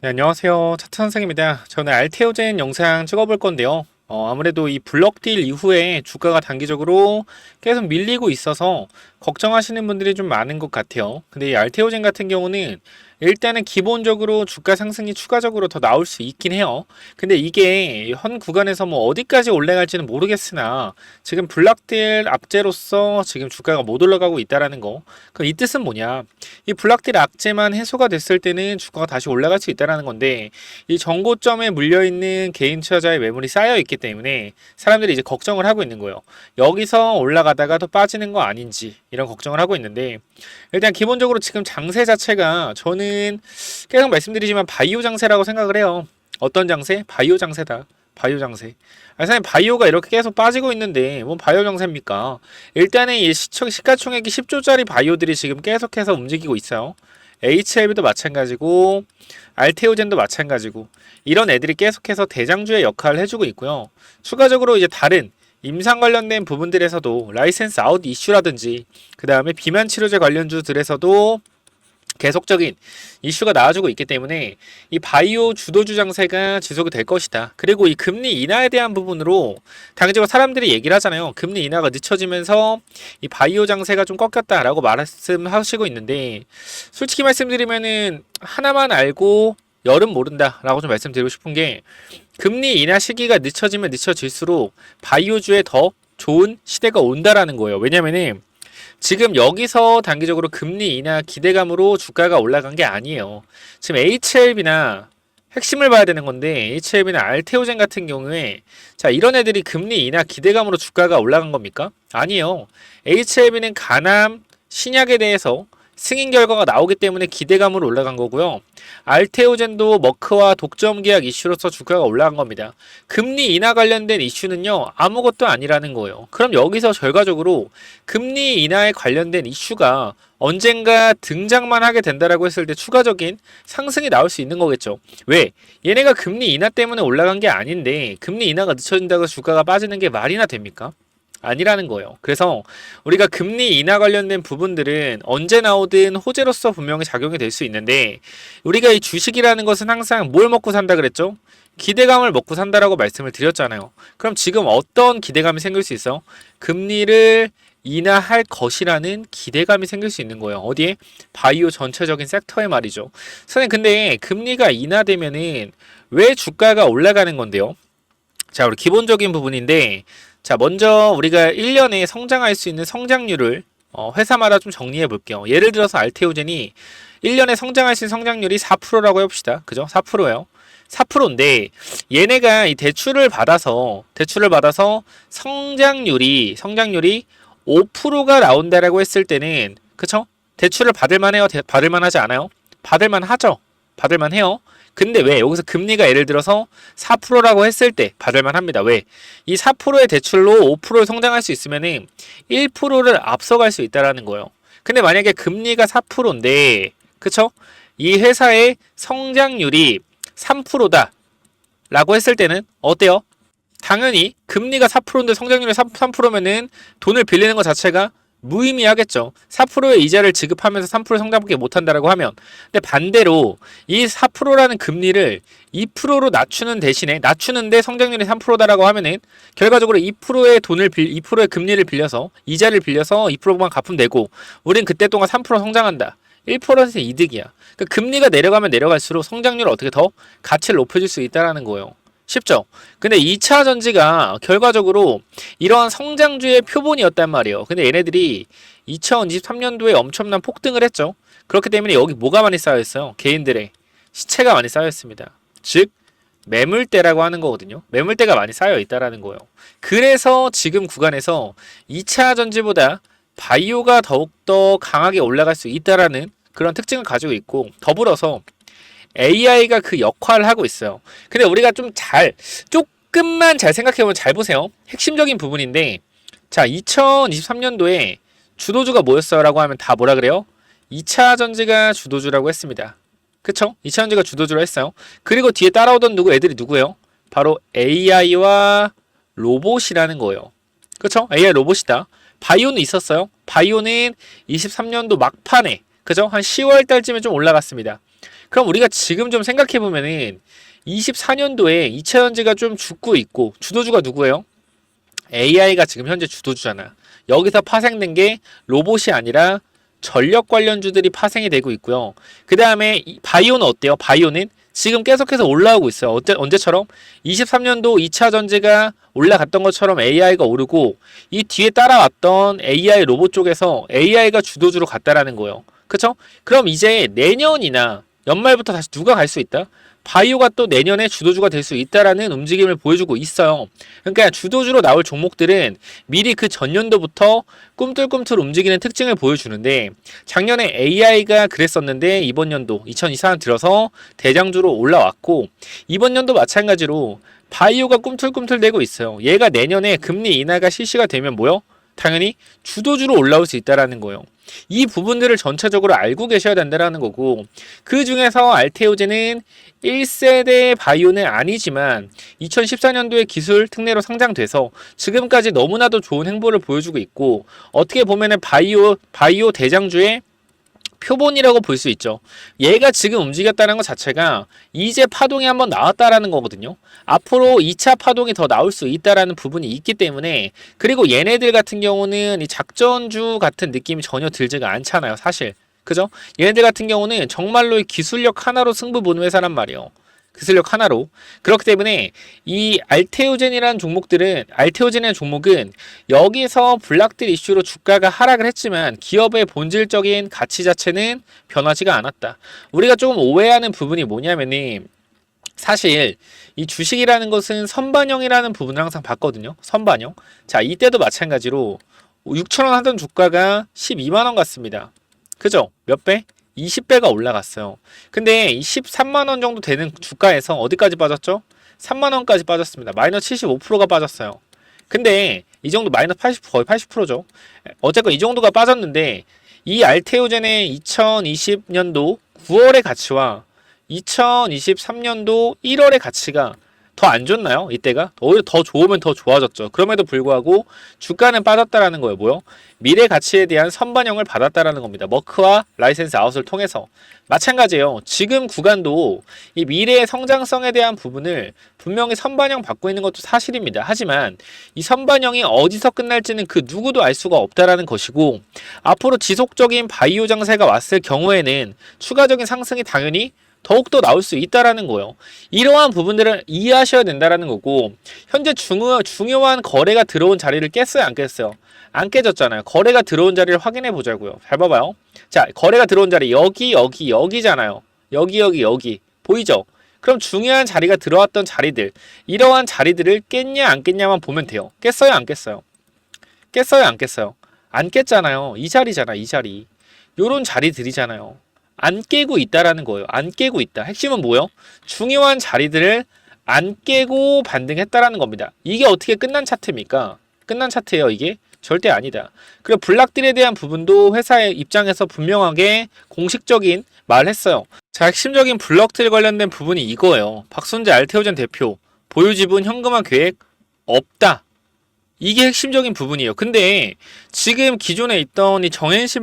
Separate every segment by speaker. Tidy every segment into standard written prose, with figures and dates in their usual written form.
Speaker 1: 네, 안녕하세요. 차트 선생입니다. 저는 알테오젠 영상 찍어볼 건데요. 아무래도 이 블록딜 이후에 주가가 단기적으로 계속 밀리고 있어서 걱정하시는 분들이 좀 많은 것 같아요. 근데 이 알테오젠 같은 경우는 일단은 기본적으로 주가 상승이 추가적으로 더 나올 수 있긴 해요. 근데 이게 현 구간에서 뭐 어디까지 올라갈지는 모르겠으나 지금 블록딜 악재로서 지금 주가가 못 올라가고 있다라는 거. 그럼 이 뜻은 뭐냐? 이 블록딜 악재만 해소가 됐을 때는 주가가 다시 올라갈 수 있다는 건데 이 정고점에 물려있는 개인 투자자의 매물이 쌓여있기 때문에 사람들이 이제 걱정을 하고 있는 거예요. 여기서 올라가다가 또 빠지는 거 아닌지 이런 걱정을 하고 있는데 일단 기본적으로 지금 장세 자체가 저는 계속 말씀드리지만 바이오 장세라고 생각을 해요. 어떤 장세? 바이오 장세다. 바이오 장세. 선생님 바이오가 이렇게 계속 빠지고 있는데 뭔 바이오 장세입니까? 일단은 이 시가총액이 10조짜리 바이오들이 지금 계속해서 움직이고 있어요. HLB도 마찬가지고 알테오젠도 마찬가지고 이런 애들이 계속해서 대장주의 역할을 해주고 있고요. 추가적으로 이제 다른 임상 관련된 부분들에서도 라이센스 아웃 이슈라든지 그 다음에 비만 치료제 관련주들에서도 계속적인 이슈가 나와주고 있기 때문에 이 바이오 주도주 장세가 지속이 될 것이다. 그리고 이 금리 인하에 대한 부분으로 당장적으로 사람들이 얘기를 하잖아요. 금리 인하가 늦춰지면서 이 바이오 장세가 좀 꺾였다라고 말씀하시고 있는데 솔직히 말씀드리면은 하나만 알고 열은 모른다라고 좀 말씀드리고 싶은 게 금리 인하 시기가 늦춰지면 늦춰질수록 바이오주에 더 좋은 시대가 온다라는 거예요. 왜냐면은 지금 여기서 단기적으로 금리 인하 기대감으로 주가가 올라간 게 아니에요. 지금 HLB나 핵심을 봐야 되는 건데 HLB나 알테오젠 같은 경우에 자 이런 애들이 금리 인하 기대감으로 주가가 올라간 겁니까? 아니에요. HLB는 간암 신약에 대해서 승인 결과가 나오기 때문에 기대감으로 올라간 거고요. 알테오젠도 머크와 독점 계약 이슈로서 주가가 올라간 겁니다. 금리 인하 관련된 이슈는요, 아무것도 아니라는 거예요. 그럼 여기서 결과적으로 금리 인하에 관련된 이슈가 언젠가 등장만 하게 된다라고 했을 때 추가적인 상승이 나올 수 있는 거겠죠. 왜? 얘네가 금리 인하 때문에 올라간 게 아닌데 금리 인하가 늦춰진다고 주가가 빠지는 게 말이나 됩니까? 아니라는 거예요. 그래서 우리가 금리 인하 관련된 부분들은 언제 나오든 호재로서 분명히 작용이 될 수 있는데 우리가 이 주식이라는 것은 항상 뭘 먹고 산다 그랬죠? 기대감을 먹고 산다라고 말씀을 드렸잖아요. 그럼 지금 어떤 기대감이 생길 수 있어? 금리를 인하할 것이라는 기대감이 생길 수 있는 거예요. 어디에? 바이오 전체적인 섹터에 말이죠. 선생님 근데 금리가 인하되면은 왜 주가가 올라가는 건데요? 자, 우리 기본적인 부분인데 자, 먼저 우리가 1년에 성장할 수 있는 성장률을 회사마다 좀 정리해 볼게요. 예를 들어서 알테오젠이 1년에 성장할 수 있는 성장률이 4%라고 해봅시다. 그죠? 4%예요. 4%인데 얘네가 이 대출을 받아서 성장률이 5%가 나온다라고 했을 때는 그쵸? 대출을 받을 만해요? 받을 만하지 않아요? 받을 만하죠. 받을 만해요. 근데 왜 여기서 금리가 예를 들어서 4%라고 했을 때 받을만 합니다. 왜? 이 4%의 대출로 5%를 성장할 수 있으면은 1%를 앞서갈 수 있다라는 거예요. 근데 만약에 금리가 4%인데 그쵸? 이 회사의 성장률이 3%다 라고 했을 때는 어때요? 당연히 금리가 4%인데 성장률이 3%면은 돈을 빌리는 것 자체가 무의미하겠죠. 4%의 이자를 지급하면서 3% 성장밖에 못한다라고 하면. 근데 반대로 이 4%라는 금리를 2%로 낮추는 대신에 낮추는데 성장률이 3%다라고 하면은 결과적으로 2%의 금리를 빌려서 이자를 빌려서 2%만 갚으면 되고 우린 그때 동안 3% 성장한다. 1%의 이득이야. 그러니까 금리가 내려가면 내려갈수록 성장률을 어떻게 더 가치를 높여줄 수 있다라는 거예요. 쉽죠? 근데 2차 전지가 결과적으로 이러한 성장주의 표본이었단 말이에요. 근데 얘네들이 2023년도에 엄청난 폭등을 했죠. 그렇기 때문에 여기 뭐가 많이 쌓여있어요? 개인들의 시체가 많이 쌓여있습니다. 즉 매물대라고 하는 거거든요. 매물대가 많이 쌓여있다라는 거예요. 그래서 지금 구간에서 2차 전지보다 바이오가 더욱더 강하게 올라갈 수 있다라는 그런 특징을 가지고 있고 더불어서 AI가 그 역할을 하고 있어요. 근데 우리가 조금만 잘 생각해보면 잘 보세요. 핵심적인 부분인데, 자, 2023년도에 주도주가 뭐였어요? 라고 하면 다 뭐라 그래요? 2차 전지가 주도주라고 했습니다. 그쵸? 2차 전지가 주도주라 했어요. 그리고 뒤에 따라오던 애들이 누구예요? 바로 AI와 로봇이라는 거예요. 그쵸? AI 로봇이다. 바이오는 있었어요. 바이오는 23년도 막판에, 그죠? 한 10월 달쯤에 좀 올라갔습니다. 그럼 우리가 지금 좀 생각해보면은 24년도에 2차전지가 좀 죽고 있고 주도주가 누구예요? AI가 지금 현재 주도주잖아. 여기서 파생된 게 로봇이 아니라 전력 관련주들이 파생이 되고 있고요. 그 다음에 바이오는 어때요? 바이오는 지금 계속해서 올라오고 있어요. 언제처럼? 23년도 2차 전지가 올라갔던 것처럼 AI가 오르고 이 뒤에 따라왔던 AI 로봇 쪽에서 AI가 주도주로 갔다라는 거예요. 그쵸? 그럼 이제 내년이나 연말부터 다시 누가 갈 수 있다? 바이오가 또 내년에 주도주가 될 수 있다라는 움직임을 보여주고 있어요. 그러니까 주도주로 나올 종목들은 미리 그 전년도부터 꿈틀꿈틀 움직이는 특징을 보여주는데 작년에 AI가 그랬었는데 이번 연도 2024년 들어서 대장주로 올라왔고 이번 연도 마찬가지로 바이오가 꿈틀꿈틀대고 있어요. 얘가 내년에 금리 인하가 실시가 되면 뭐요? 당연히 주도주로 올라올 수 있다라는 거예요. 이 부분들을 전체적으로 알고 계셔야 된다는 거고 그 중에서 알테오제는 1세대 바이오는 아니지만 2014년도에 기술 특례로 상장돼서 지금까지 너무나도 좋은 행보를 보여주고 있고 어떻게 보면은 바이오 대장주의 표본이라고 볼 수 있죠. 얘가 지금 움직였다는 것 자체가 이제 파동이 한번 나왔다라는 거거든요. 앞으로 2차 파동이 더 나올 수 있다라는 부분이 있기 때문에 그리고 얘네들 같은 경우는 이 작전주 같은 느낌이 전혀 들지가 않잖아요. 사실. 그죠? 얘네들 같은 경우는 정말로 기술력 하나로 승부 보는 회사란 말이에요. 기술력 하나로. 그렇기 때문에 이 알테오젠이라는 종목은 여기서 블락딜 이슈로 주가가 하락을 했지만 기업의 본질적인 가치 자체는 변하지가 않았다. 우리가 조금 오해하는 부분이 뭐냐면은 사실 이 주식이라는 것은 선반영이라는 부분을 항상 봤거든요. 선반영. 자, 이때도 마찬가지로 6,000원 하던 주가가 12만원 같습니다. 그죠? 몇 배? 20배가 올라갔어요. 근데 13만원 정도 되는 주가에서 어디까지 빠졌죠? 3만원까지 빠졌습니다. 마이너스 75%가 빠졌어요. 근데 이 정도 마이너스 80, 거의 80%죠. 어쨌건 이 정도가 빠졌는데 이 알테오젠의 2020년도 9월의 가치와 2023년도 1월의 가치가 더 안 좋나요? 이때가? 오히려 더 좋으면 더 좋아졌죠. 그럼에도 불구하고 주가는 빠졌다라는 거예요. 뭐요? 미래 가치에 대한 선반영을 받았다라는 겁니다. 머크와 라이센스 아웃을 통해서. 마찬가지예요. 지금 구간도 이 미래의 성장성에 대한 부분을 분명히 선반영 받고 있는 것도 사실입니다. 하지만 이 선반영이 어디서 끝날지는 그 누구도 알 수가 없다라는 것이고 앞으로 지속적인 바이오 장세가 왔을 경우에는 추가적인 상승이 당연히 더욱더 나올 수 있다라는 거예요. 이러한 부분들을 이해하셔야 된다라는 거고 현재 중요한 거래가 들어온 자리를 깼어요? 안 깼어요? 안 깨졌잖아요. 거래가 들어온 자리를 확인해 보자고요. 잘 봐봐요. 자, 거래가 들어온 자리 여기잖아요. 여기 보이죠? 그럼 중요한 자리가 들어왔던 자리들 이러한 자리들을 깼냐 안 깼냐만 보면 돼요. 깼어요? 안 깼어요? 깼어요? 안 깼어요? 안 깼잖아요. 이 자리잖아. 이 자리. 요런 자리들이잖아요. 안 깨고 있다라는 거예요. 안 깨고 있다. 핵심은 뭐예요? 중요한 자리들을 안 깨고 반등했다라는 겁니다. 이게 어떻게 끝난 차트입니까? 끝난 차트예요, 이게? 절대 아니다. 그리고 블락딜에 대한 부분도 회사의 입장에서 분명하게 공식적인 말을 했어요. 자, 핵심적인 블락딜 관련된 부분이 이거예요. 박순재 알테오젠 대표, 보유 지분 현금화 계획 없다. 이게 핵심적인 부분이에요. 근데 지금 기존에 있던 이 정혜신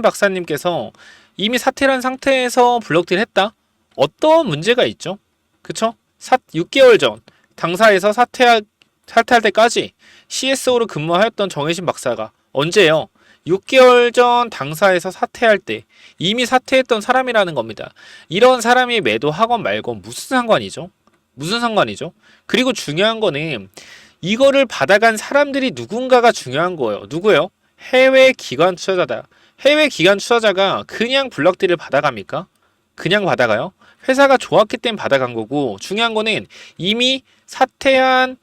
Speaker 1: 박사님께서 이미 사퇴를 한 상태에서 블록딜 했다? 어떤 문제가 있죠? 그쵸? 6개월 전 당사에서 사퇴할 때까지 CSO로 근무하였던 정혜신 박사가 언제요? 6개월 전 당사에서 사퇴할 때 이미 사퇴했던 사람이라는 겁니다. 이런 사람이 매도하건 말건 무슨 상관이죠? 무슨 상관이죠? 그리고 중요한 거는 이거를 받아간 사람들이 누군가가 중요한 거예요. 누구예요? 해외 기관 투자자다. 해외 기관 투자자가 그냥 블럭딜을 받아갑니까? 그냥 받아가요? 회사가 좋았기 때문에 받아간 거고 중요한 거는 이미 사퇴한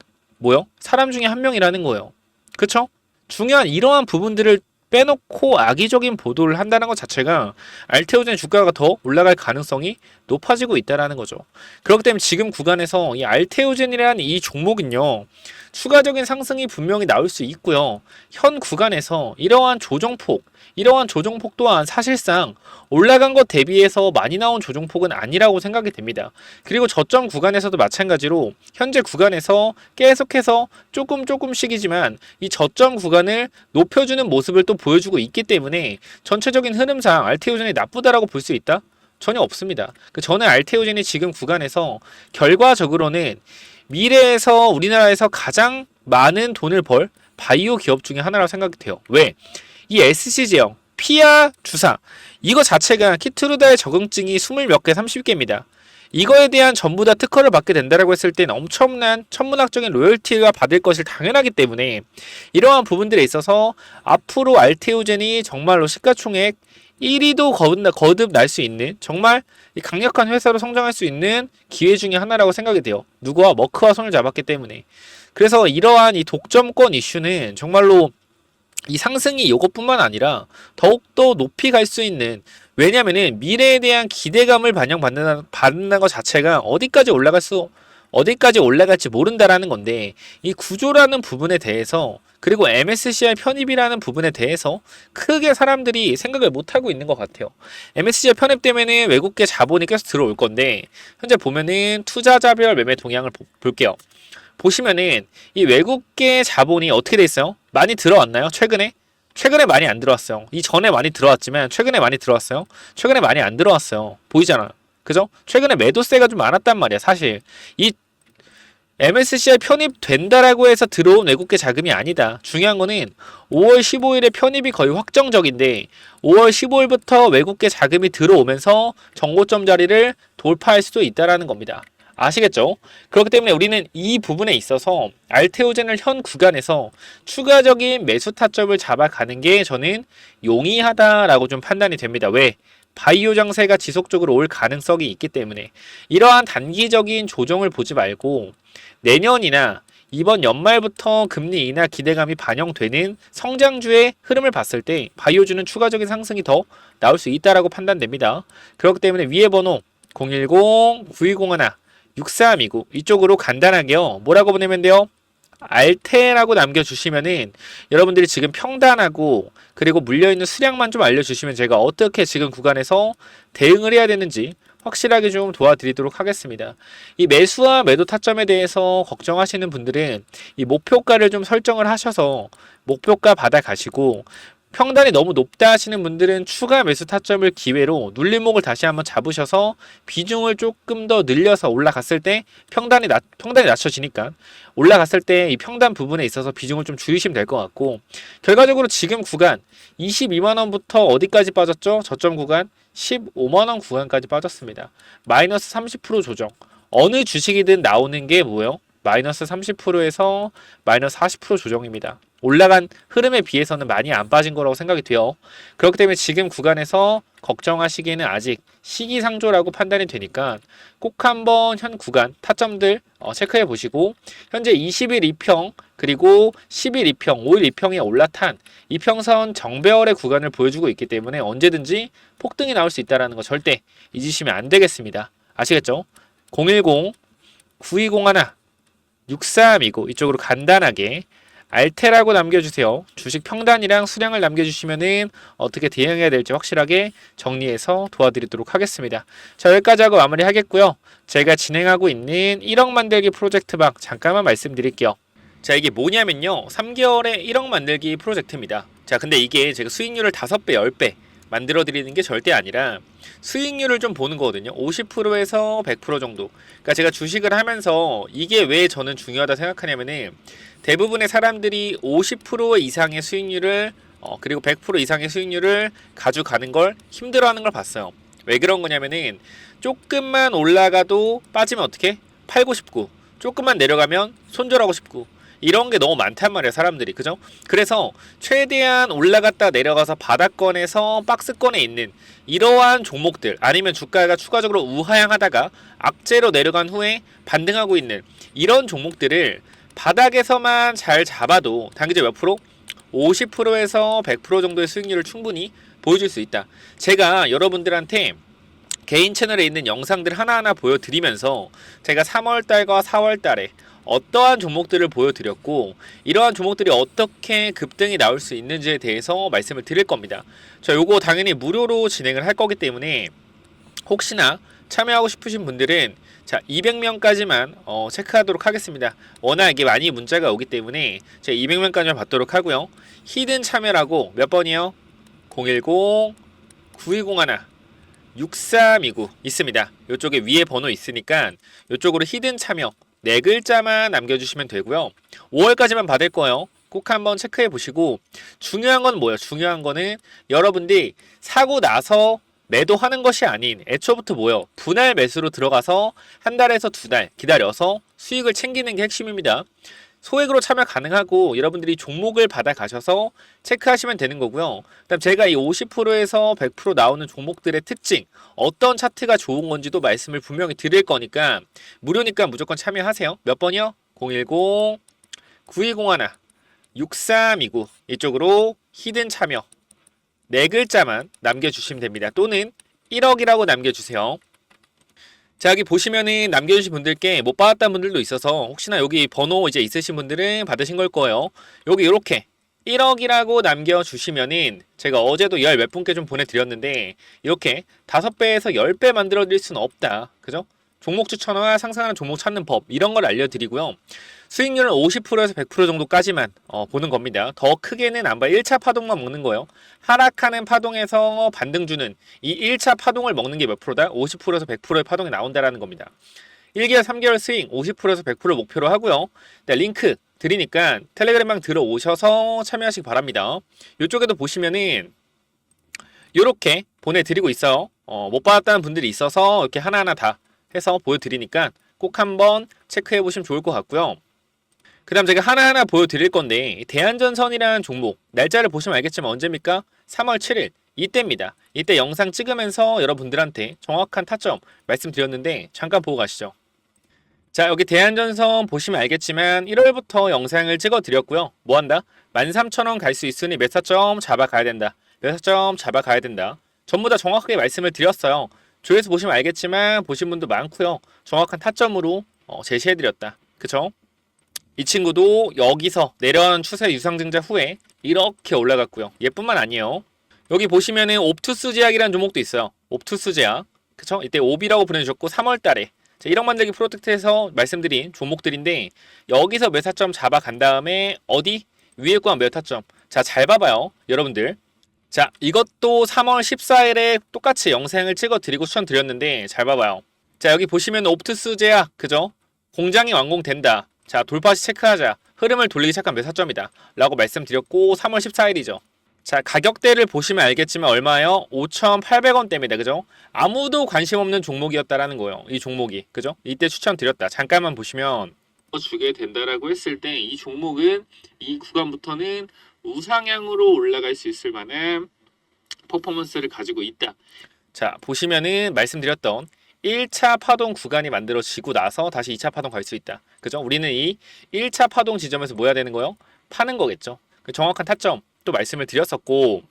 Speaker 1: 사람 중에 한 명이라는 거예요. 그쵸? 중요한 이러한 부분들을 빼놓고 악의적인 보도를 한다는 것 자체가 알테오젠 주가가 더 올라갈 가능성이 높아지고 있다는 거죠. 그렇기 때문에 지금 구간에서 이 알테오젠이라는 이 종목은요. 추가적인 상승이 분명히 나올 수 있고요. 현 구간에서 이러한 조정폭 또한 사실상 올라간 것 대비해서 많이 나온 조정폭은 아니라고 생각이 됩니다. 그리고 저점 구간에서도 마찬가지로 현재 구간에서 계속해서 조금씩이지만 이 저점 구간을 높여주는 모습을 또 보여주고 있기 때문에 전체적인 흐름상 알테오젠이 나쁘다라고 볼 수 있다? 전혀 없습니다. 저는 알테오젠이 지금 구간에서 결과적으로는 미래에서 우리나라에서 가장 많은 돈을 벌 바이오 기업 중에 하나라고 생각이 돼요. 왜? 이 SC제형, 피아 주사 이거 자체가 키트루다의 적응증이 20 몇 개, 30개입니다. 이거에 대한 전부 다 특허를 받게 된다라고 했을 땐 엄청난 천문학적인 로열티가 받을 것이 당연하기 때문에 이러한 부분들에 있어서 앞으로 알테오젠이 정말로 시가총액 1위도 거듭날 수 있는 정말 강력한 회사로 성장할 수 있는 기회 중에 하나라고 생각이 돼요. 누구와 머크와 손을 잡았기 때문에. 그래서 이러한 이 독점권 이슈는 정말로 이 상승이 이것뿐만 아니라 더욱더 높이 갈 수 있는, 왜냐면은 미래에 대한 기대감을 반영받는 것 자체가 어디까지 올라갈지 모른다라는 건데, 이 구조라는 부분에 대해서 그리고 MSCI 편입이라는 부분에 대해서 크게 사람들이 생각을 못하고 있는 것 같아요. MSCI 편입 때문에 외국계 자본이 계속 들어올 건데, 현재 보면은 투자자별 매매 동향을 볼게요. 보시면은 이 외국계 자본이 어떻게 돼 있어요? 많이 들어왔나요? 최근에? 최근에 많이 안 들어왔어요. 이전에 많이 들어왔지만 최근에 많이 들어왔어요? 최근에 많이 안 들어왔어요. 보이잖아요. 그죠? 최근에 매도세가 좀 많았단 말이야. 사실 이 MSCI 편입된다라고 해서 들어온 외국계 자금이 아니다. 중요한 거는 5월 15일에 편입이 거의 확정적인데 5월 15일부터 외국계 자금이 들어오면서 정고점 자리를 돌파할 수도 있다라는 겁니다. 아시겠죠? 그렇기 때문에 우리는 이 부분에 있어서 알테오젠을 현 구간에서 추가적인 매수 타점을 잡아가는 게 저는 용이하다라고 좀 판단이 됩니다. 왜? 바이오 장세가 지속적으로 올 가능성이 있기 때문에 이러한 단기적인 조정을 보지 말고 내년이나 이번 연말부터 금리 인하 기대감이 반영되는 성장주의 흐름을 봤을 때 바이오주는 추가적인 상승이 더 나올 수 있다라고 판단됩니다. 그렇기 때문에 위에 번호 010-9201 6329 이쪽으로 간단하게요. 뭐라고 보내면 돼요? 알테라고 남겨주시면은 여러분들이 지금 평단하고 그리고 물려있는 수량만 좀 알려주시면 제가 어떻게 지금 구간에서 대응을 해야 되는지 확실하게 좀 도와드리도록 하겠습니다. 이 매수와 매도 타점에 대해서 걱정하시는 분들은 이 목표가를 좀 설정을 하셔서 목표가 받아가시고, 평단이 너무 높다 하시는 분들은 추가 매수 타점을 기회로 눌림목을 다시 한번 잡으셔서 비중을 조금 더 늘려서 올라갔을 때 평단이 낮춰지니까 올라갔을 때 이 평단 부분에 있어서 비중을 좀 줄이시면 될 것 같고, 결과적으로 지금 구간 22만원부터 어디까지 빠졌죠? 저점 구간 15만원 구간까지 빠졌습니다. 마이너스 30% 조정. 어느 주식이든 나오는 게 뭐예요? 마이너스 30%에서 마이너스 40% 조정입니다. 올라간 흐름에 비해서는 많이 안 빠진 거라고 생각이 돼요. 그렇기 때문에 지금 구간에서 걱정하시기에는 아직 시기상조라고 판단이 되니까 꼭 한번 현 구간 타점들 체크해 보시고, 현재 20일 2평 그리고 10일 2평, 5일 2평에 올라탄 이평선 정배열의 구간을 보여주고 있기 때문에 언제든지 폭등이 나올 수 있다는 거 절대 잊으시면 안 되겠습니다. 아시겠죠? 010-9201 6329 이쪽으로 간단하게 알테라고 남겨주세요. 주식 평단이랑 수량을 남겨주시면은 어떻게 대응해야 될지 확실하게 정리해서 도와드리도록 하겠습니다. 자, 여기까지 하고 마무리하겠고요. 제가 진행하고 있는 1억 만들기 프로젝트방 잠깐만 말씀드릴게요. 자, 이게 뭐냐면요, 3개월에 1억 만들기 프로젝트입니다. 자, 근데 이게 제가 수익률을 5배, 10배 만들어 드리는 게 절대 아니라 수익률을 좀 보는 거거든요. 50%에서 100% 정도. 그러니까 제가 주식을 하면서 이게 왜 저는 중요하다 생각하냐면은, 대부분의 사람들이 50% 이상의 수익률을 그리고 100% 이상의 수익률을 가져가는 걸 힘들어하는 걸 봤어요. 왜 그런 거냐면은, 조금만 올라가도 빠지면 어떻게? 팔고 싶고, 조금만 내려가면 손절하고 싶고, 이런 게 너무 많단 말이에요, 사람들이. 그죠? 그래서 최대한 올라갔다 내려가서 바닥권에서 박스권에 있는 이러한 종목들, 아니면 주가가 추가적으로 우하향하다가 악재로 내려간 후에 반등하고 있는 이런 종목들을 바닥에서만 잘 잡아도 단기적 몇 프로? 50%에서 100% 정도의 수익률을 충분히 보여줄 수 있다. 제가 여러분들한테 개인 채널에 있는 영상들 하나하나 보여드리면서 제가 3월달과 4월달에 어떠한 종목들을 보여드렸고, 이러한 종목들이 어떻게 급등이 나올 수 있는지에 대해서 말씀을 드릴 겁니다. 자, 요거 당연히 무료로 진행을 할 거기 때문에 혹시나 참여하고 싶으신 분들은 자, 200명까지만 체크하도록 하겠습니다. 워낙 이게 많이 문자가 오기 때문에 제가 200명까지만 받도록 하고요. 히든 참여라고 몇 번이요? 010-9201 6329 있습니다. 이쪽에 위에 번호 있으니까 이쪽으로 히든 참여 4글자만 남겨주시면 되고요. 5월까지만 받을 거예요. 꼭 한번 체크해 보시고 중요한 건 뭐예요? 중요한 거는 여러분들이 사고 나서 매도하는 것이 아닌 애초부터 뭐예요? 분할 매수로 들어가서 한 달에서 2달 기다려서 수익을 챙기는 게 핵심입니다. 소액으로 참여 가능하고 여러분들이 종목을 받아 가셔서 체크하시면 되는 거고요. 그다음 제가 이 50%에서 100% 나오는 종목들의 특징, 어떤 차트가 좋은 건지도 말씀을 분명히 드릴 거니까 무료니까 무조건 참여하세요. 몇 번이요? 010 9201 6329 이쪽으로 히든 참여 4글자만 남겨주시면 됩니다. 또는 1억이라고 남겨주세요. 자, 여기 보시면은 남겨주신 분들께 못 받았다는 분들도 있어서 혹시나 여기 번호 이제 있으신 분들은 받으신 걸 거예요. 여기 이렇게 1억이라고 남겨주시면은 제가 어제도 10 몇 분께 좀 보내드렸는데 이렇게 5배에서 10배 만들어 드릴 수는 없다. 그죠? 종목 추천과 상승하는 종목 찾는 법 이런 걸 알려드리고요. 수익률은 50%에서 100% 정도까지만 보는 겁니다. 더 크게는 안 봐요. 1차 파동만 먹는 거예요. 하락하는 파동에서 반등 주는 이 1차 파동을 먹는 게 몇 프로다? 50%에서 100%의 파동이 나온다라는 겁니다. 1개월, 3개월 스윙 50%에서 100% 목표로 하고요. 네, 링크 드리니까 텔레그램방 들어오셔서 참여하시기 바랍니다. 이쪽에도 보시면은 이렇게 보내드리고 있어요. 못 받았다는 분들이 있어서 이렇게 하나하나 다 해서 보여드리니까 꼭 한번 체크해 보시면 좋을 것 같고요. 그 다음 제가 하나하나 보여드릴 건데 대한전선이라는 종목 날짜를 보시면 알겠지만 언제입니까? 3월 7일 이때입니다. 이때 영상 찍으면서 여러분들한테 정확한 타점 말씀드렸는데 잠깐 보고 가시죠. 자, 여기 대한전선 보시면 알겠지만 1월부터 영상을 찍어 드렸고요. 뭐 한다? 13,000원 갈 수 있으니 몇 사점 잡아가야 된다. 몇 사점 잡아가야 된다. 전부 다 정확하게 말씀을 드렸어요. 조회수 보시면 알겠지만 보신 분도 많고요. 정확한 타점으로 제시해드렸다. 그쵸? 이 친구도 여기서 내려가는 추세 유상증자 후에 이렇게 올라갔고요. 얘뿐만 아니에요. 여기 보시면은 옵투스 제약이라는 종목도 있어요. 옵투스 제약. 그쵸? 이때 옵이라고 보내주셨고 3월달에 1억 만들기 프로젝트에서 말씀드린 종목들인데 여기서 몇 타점 잡아간 다음에 어디? 위에 거한 몇 타점. 자, 잘 봐봐요. 여러분들. 자, 이것도 3월 14일에 똑같이 영상을 찍어 드리고 추천드렸는데 잘 봐봐요. 자, 여기 보시면 옵투스 제약. 그죠? 공장이 완공된다. 자, 돌파 시 체크하자. 흐름을 돌리기 시작한 몇 사점이다. 라고 말씀드렸고 3월 14일이죠. 자, 가격대를 보시면 알겠지만 얼마예요? 5,800원대입니다. 그죠? 아무도 관심 없는 종목이었다라는 거예요. 이 종목이. 그죠? 이때 추천드렸다. 잠깐만 보시면 주게 된다라고 했을 때 이 종목은 이 구간부터는 우상향으로 올라갈 수 있을 만한 퍼포먼스를 가지고 있다. 자, 보시면은 말씀드렸던 1차 파동 구간이 만들어지고 나서 다시 2차 파동 갈 수 있다. 그죠? 우리는 이 1차 파동 지점에서 뭐 해야 되는 거예요? 파는 거겠죠. 그 정확한 타점 또 말씀을 드렸었고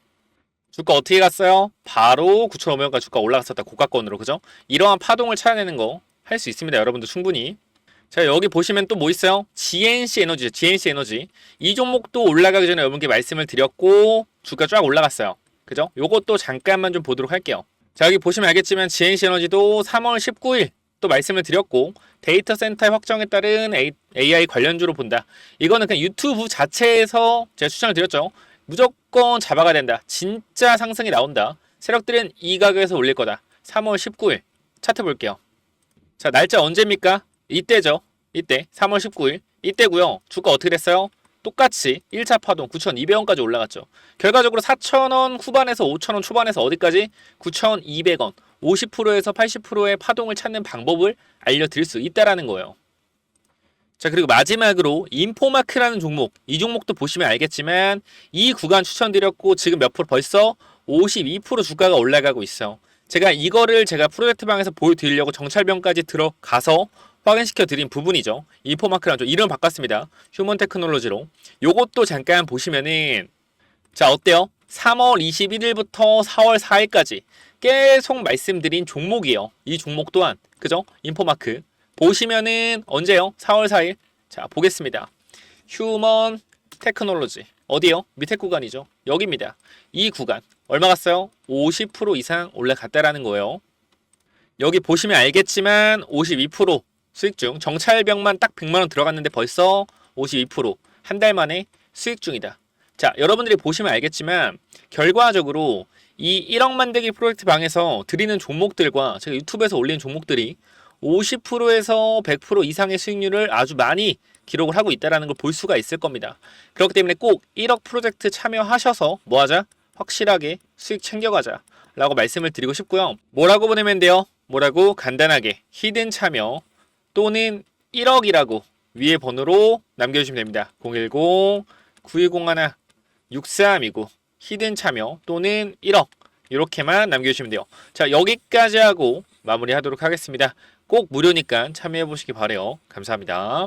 Speaker 1: 주가 어떻게 갔어요? 바로 9,500원까지 주가 올라갔었다. 고가권으로. 그죠? 이러한 파동을 찾아내는 거 할 수 있습니다. 여러분들 충분히. 자, 여기 보시면 또 뭐 있어요? GNC 에너지죠. GNC 에너지. 이 종목도 올라가기 전에 여러분께 말씀을 드렸고 주가 쫙 올라갔어요. 그죠? 요것도 잠깐만 좀 보도록 할게요. 자, 여기 보시면 알겠지만 GNC 에너지도 3월 19일 또 말씀을 드렸고 데이터 센터의 확정에 따른 AI 관련주로 본다. 이거는 그냥 유튜브 자체에서 제가 추천을 드렸죠. 무조건 잡아가야 된다. 진짜 상승이 나온다. 세력들은 이 가격에서 올릴 거다. 3월 19일 차트 볼게요. 자, 날짜 언제입니까? 이때죠. 이때 3월 19일 이때고요. 주가 어떻게 됐어요? 똑같이 1차 파동 9,200원까지 올라갔죠. 결과적으로 4,000원 후반에서 5,000원 초반에서 어디까지? 9,200원 50%에서 80%의 파동을 찾는 방법을 알려드릴 수 있다라는 거예요. 자, 그리고 마지막으로 인포마크라는 종목, 이 종목도 보시면 알겠지만 이 구간 추천드렸고 지금 몇 프로 벌써 52% 주가가 올라가고 있어요. 제가 프로젝트 방에서 보여드리려고 정찰병까지 들어가서 확인시켜 드린 부분이죠. 인포마크라는 종 이름 바꿨습니다. 휴먼 테크놀로지로. 요것도 잠깐 보시면은 자, 어때요? 3월 21일부터 4월 4일까지 계속 말씀드린 종목이에요. 이 종목 또한. 그죠? 인포마크. 보시면은 언제요? 4월 4일. 자, 보겠습니다. 휴먼 테크놀로지. 어디요? 밑에 구간이죠. 여기입니다. 이 구간. 얼마 갔어요? 50% 이상 올라갔다라는 거예요. 여기 보시면 알겠지만 52% 수익 중. 정찰병만 딱 100만원 들어갔는데 벌써 52% 한 달 만에 수익 중이다. 자, 여러분들이 보시면 알겠지만 결과적으로 이 1억 만들기 프로젝트 방에서 드리는 종목들과 제가 유튜브에서 올리는 종목들이 50%에서 100% 이상의 수익률을 아주 많이 기록을 하고 있다는 걸 볼 수가 있을 겁니다. 그렇기 때문에 꼭 1억 프로젝트 참여하셔서 뭐하자? 확실하게 수익 챙겨가자 라고 말씀을 드리고 싶고요. 뭐라고 보내면 돼요? 뭐라고? 간단하게 히든 참여 또는 1억이라고 위에 번호로 남겨주시면 됩니다. 010-9101-6329 히든 참여 또는 1억 이렇게만 남겨주시면 돼요. 자, 여기까지 하고 마무리하도록 하겠습니다. 꼭 무료니까 참여해보시기 바라요. 감사합니다.